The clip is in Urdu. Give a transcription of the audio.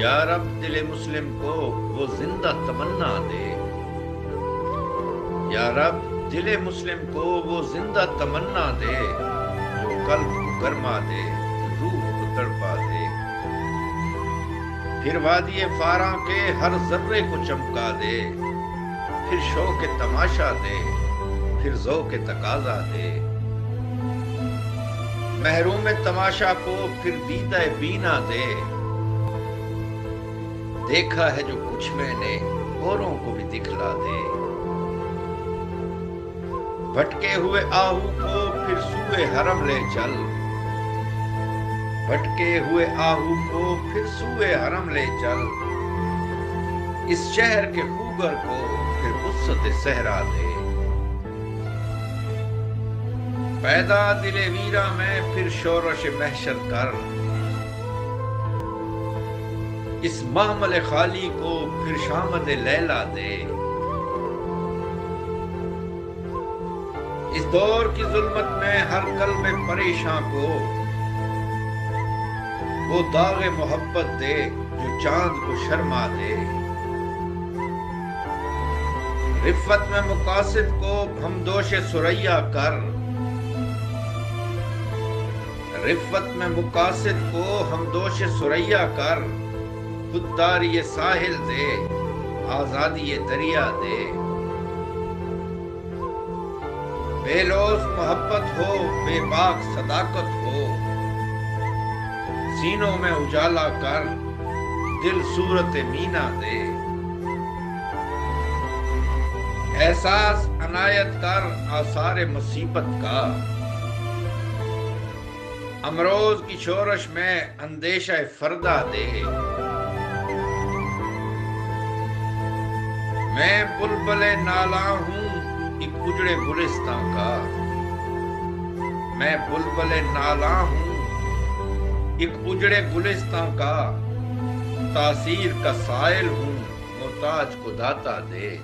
یا رب دل مسلم کو وہ زندہ تمنا دے، یا رب دل مسلم کو وہ زندہ تمنا دے، جو قلب کو گرما دے، روح کو تڑپا دے، پھر وادی فاراں کے ہر ذرے کو چمکا دے، پھر شوق تماشا دے، پھر ذوق تقاضا دے، محروم تماشا کو پھر دیدہ بینا دے، دیکھا ہے جو کچھ میں نے اوروں کو بھی دکھلا دے، بھٹکے ہوئے آہو کو پھر سوئے حرم لے چل، بھٹکے ہوئے آہو کو پھر سوئے حرم لے چل، اس شہر کے خوگر کو پھر وسعت صحرا دے، پیدا دل ویرا میں پھر شورش محشر کر، اس محمل خالی کو پھر شامت لیلا دے، اس دور کی ظلمت میں ہر قلب پریشان کو وہ داغ محبت دے جو چاند کو شرما دے، رفت میں مقاصد کو ہمدوش ثریا کر، رفت میں مقاصد کو ہمدوش ثریا کر، خودداری ساحل دے، آزادی دریا دے، بے لوث محبت ہو، بے باک صداقت ہو، سینوں میں اجالا کر، دل صورت مینا دے، احساس عنایت کر آثار مصیبت کا، امروز کی شورش میں اندیشہ فردا دے، میں بلبل نالاں ہوں ایک اجڑے گلستان کا، میں بلبل نالاں ہوں ایک اجڑے گلستان کا، تاثیر کا سائل ہوں محتاج کو داتا دے۔